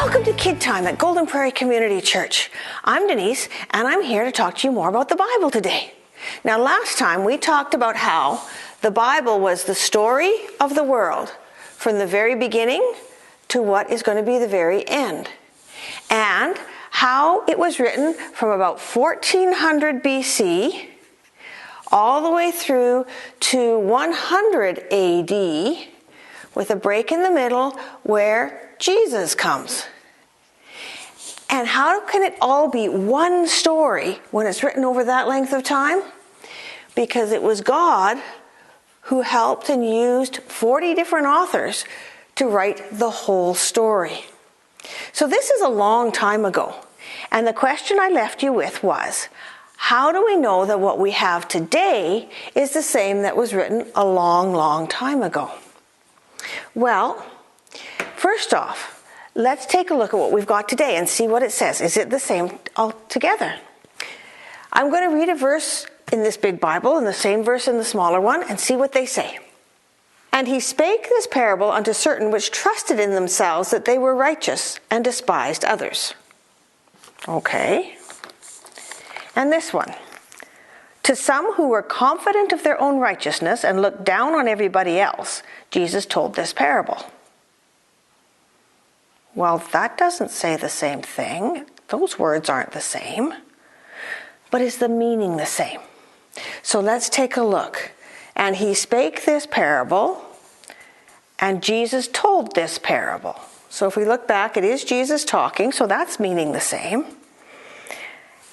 Welcome to KidTime at Golden Prairie Community Church. I'm Denise, and I'm here to talk to you more about the Bible today. Now, last time we talked about how the Bible was the story of the world from the very beginning to what is going to be the very end, and how it was written from about 1400 BC all the way through to 100 AD, with a break in the middle where Jesus comes. And how can it all be one story when it's written over that length of time? Because it was God who helped and used 40 different authors to write the whole story. So this is a long time ago. And the question I left you with was, how do we know that what we have today is the same that was written a long, long time ago? Well, first off, let's take a look at what we've got today and see what it says. Is it the same altogether? I'm going to read a verse in this big Bible and the same verse in the smaller one and see what they say. And he spake this parable unto certain which trusted in themselves that they were righteous and despised others. Okay. And this one. To some who were confident of their own righteousness and looked down on everybody else, Jesus told this parable. Well, that doesn't say the same thing. Those words aren't the same. But is the meaning the same? So let's take a look. And he spake this parable, and Jesus told this parable. So if we look back, it is Jesus talking, so that's meaning the same.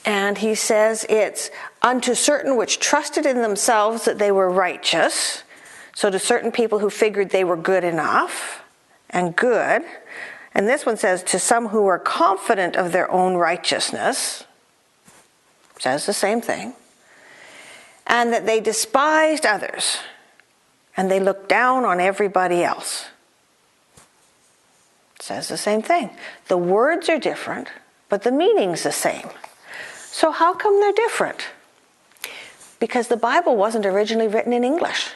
And he says it's unto certain which trusted in themselves that they were righteous. So to certain people who figured they were good enough and good. And this one says to some who were confident of their own righteousness. Says the same thing. And that they despised others. And they looked down on everybody else. Says the same thing. The words are different, but the meaning's the same. So how come they're different? Because the Bible wasn't originally written in English.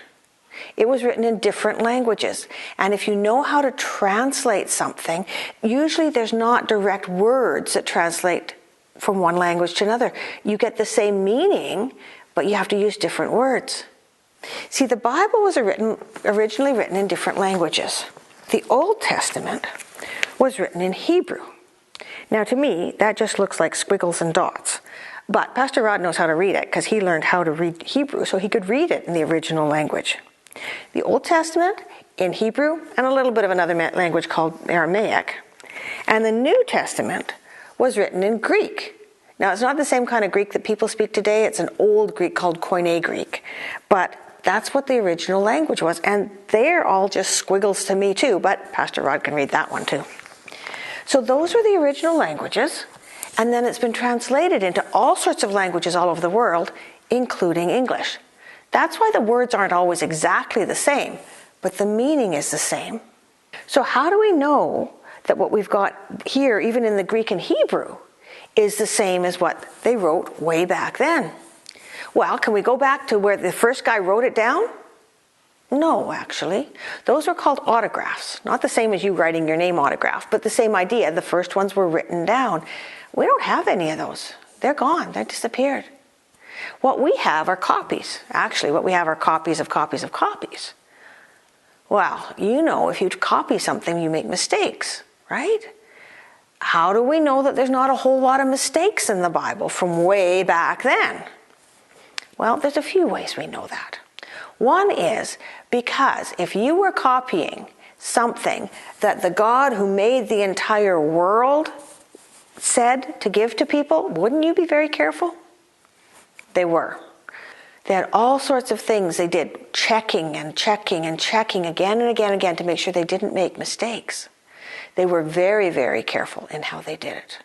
It was written in different languages. And if you know how to translate something, usually there's not direct words that translate from one language to another. You get the same meaning, but you have to use different words. See, the Bible was originally written in different languages. The Old Testament was written in Hebrew. Now, to me, that just looks like squiggles and dots. But Pastor Rod knows how to read it because he learned how to read Hebrew, so he could read it in the original language. The Old Testament in Hebrew and a little bit of another language called Aramaic. And the New Testament was written in Greek. Now, it's not the same kind of Greek that people speak today. It's an old Greek called Koine Greek. But that's what the original language was. And they're all just squiggles to me too, but Pastor Rod can read that one too. So those were the original languages, and then it's been translated into all sorts of languages all over the world, including English. That's why the words aren't always exactly the same, but the meaning is the same. So how do we know that what we've got here, even in the Greek and Hebrew, is the same as what they wrote way back then? Well, can we go back to where the first guy wrote it down? No, actually. Those were called autographs. Not the same as you writing your name autograph, but the same idea. The first ones were written down. We don't have any of those. They're gone. They're disappeared. What we have are copies. Actually, what we have are copies of copies of copies. Well, you know, if you copy something, you make mistakes, right? How do we know that there's not a whole lot of mistakes in the Bible from way back then? Well, there's a few ways we know that. One is because if you were copying something that the God who made the entire world said to give to people, wouldn't you be very careful? They were. They had all sorts of things they did, checking and checking and checking again and again and again to make sure they didn't make mistakes. They were very, very careful in how they did it.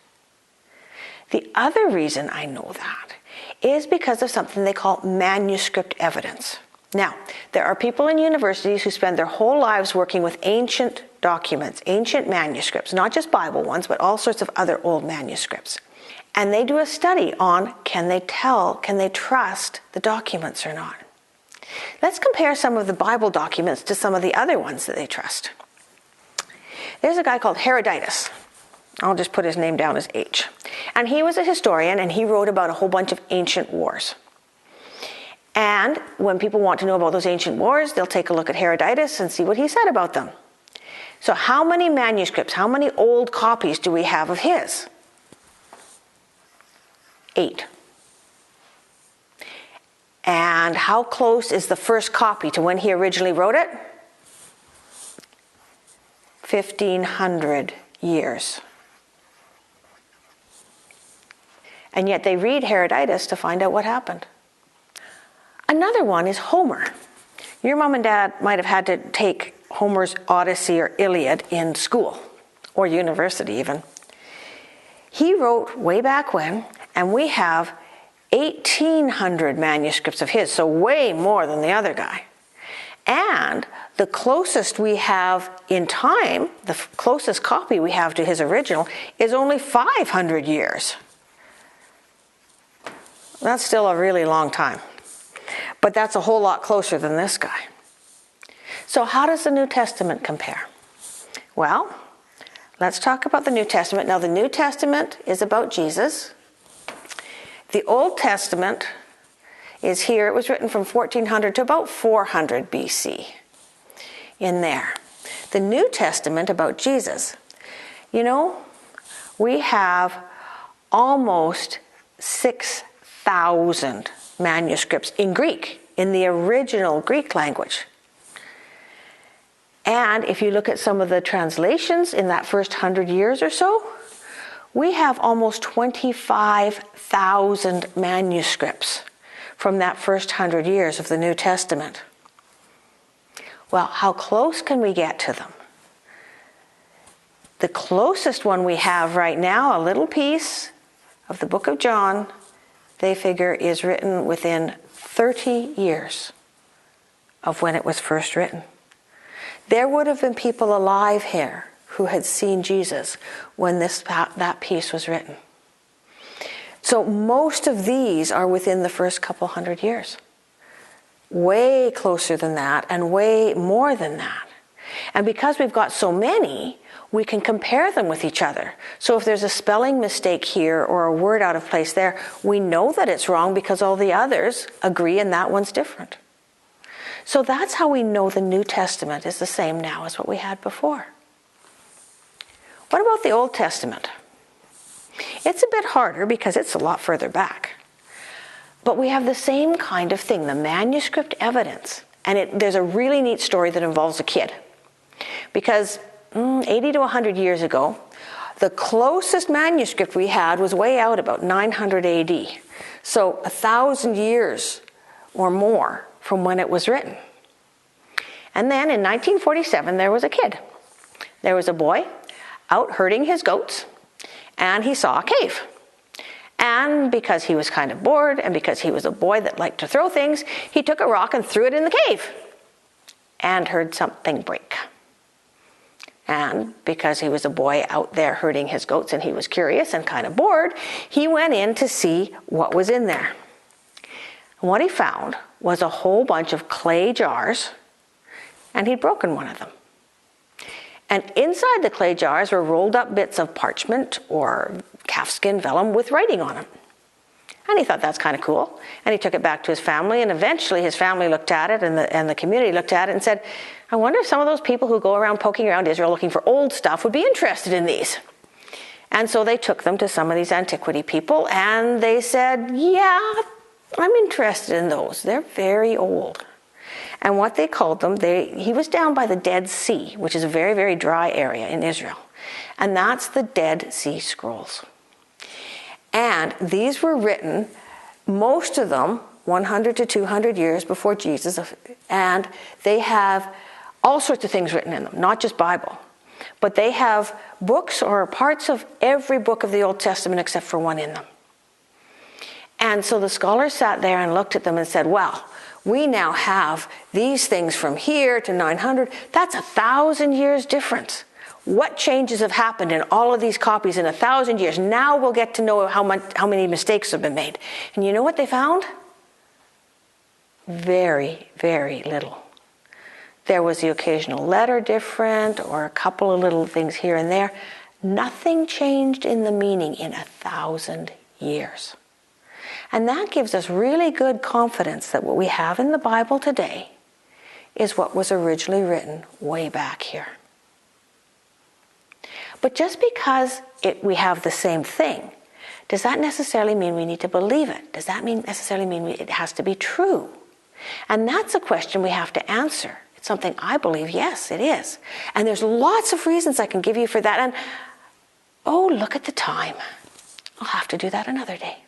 The other reason I know that is because of something they call manuscript evidence. Now, there are people in universities who spend their whole lives working with ancient documents, ancient manuscripts, not just Bible ones, but all sorts of other old manuscripts. And they do a study on can they trust the documents or not. Let's compare some of the Bible documents to some of the other ones that they trust. There's a guy called Herodotus. I'll just put his name down as H. And he was a historian, and he wrote about a whole bunch of ancient wars. And when people want to know about those ancient wars, they'll take a look at Herodotus and see what he said about them. So how many manuscripts, how many old copies do we have of his? 8. And how close is the first copy to when he originally wrote it? 1,500 years. And yet they read Herodotus to find out what happened. Another one is Homer. Your mom and dad might have had to take Homer's Odyssey or Iliad in school, or university even. He wrote way back when, and we have 1,800 manuscripts of his, so way more than the other guy. And the closest we have in time, the closest copy we have to his original, is only 500 years. That's still a really long time. But that's a whole lot closer than this guy. So how does the New Testament compare? Well, let's talk about the New Testament. Now, the New Testament is about Jesus. The Old Testament is here. It was written from 1400 to about 400 BC in there. The New Testament about Jesus. You know, we have almost 6,000 manuscripts in Greek, in the original Greek language. And if you look at some of the translations in that first 100 years or so, we have almost 25,000 manuscripts from that first 100 years of the New Testament. Well, how close can we get to them? The closest one we have right now, a little piece of the book of John, they figure is written within 30 years of when it was first written. There would have been people alive here who had seen Jesus when that piece was written. So most of these are within the first couple hundred years. Way closer than that and way more than that. And because we've got so many, we can compare them with each other. So if there's a spelling mistake here or a word out of place there, we know that it's wrong because all the others agree and that one's different. So that's how we know the New Testament is the same now as what we had before. What about the Old Testament? It's a bit harder because it's a lot further back. But we have the same kind of thing, the manuscript evidence. And there's a really neat story that involves a kid. Because 80 to 100 years ago, the closest manuscript we had was way out about 900 AD. So 1,000 years or more from when it was written. And then in 1947, there was a kid. There was a boy out herding his goats, and he saw a cave. And because he was kind of bored, and because he was a boy that liked to throw things, he took a rock and threw it in the cave, and heard something break. And because he was a boy out there herding his goats, and he was curious and kind of bored, he went in to see what was in there. And what he found was a whole bunch of clay jars, and he'd broken one of them. And inside the clay jars were rolled up bits of parchment or calfskin vellum with writing on them. And he thought that's kind of cool. And he took it back to his family, and eventually his family looked at it and the community looked at it and said, I wonder if some of those people who go around poking around Israel looking for old stuff would be interested in these. And so they took them to some of these antiquity people, and they said, yeah, I'm interested in those. They're very old. And what they called them, he was down by the Dead Sea, which is a very, very dry area in Israel. And that's the Dead Sea Scrolls. And these were written, most of them, 100 to 200 years before Jesus. And they have all sorts of things written in them, not just Bible. But they have books or parts of every book of the Old Testament except for one in them. And so the scholars sat there and looked at them and said, well, we now have these things from here to 900. That's 1,000 years difference. What changes have happened in all of these copies in 1,000 years? Now we'll get to know how many mistakes have been made. And you know what they found? Very, very little. There was the occasional letter different or a couple of little things here and there. Nothing changed in the meaning in 1,000 years. And that gives us really good confidence that what we have in the Bible today is what was originally written way back here. But just because we have the same thing, does that necessarily mean we need to believe it? Does that necessarily mean it has to be true? And that's a question we have to answer. It's something I believe, yes, it is. And there's lots of reasons I can give you for that. And, oh, look at the time. I'll have to do that another day.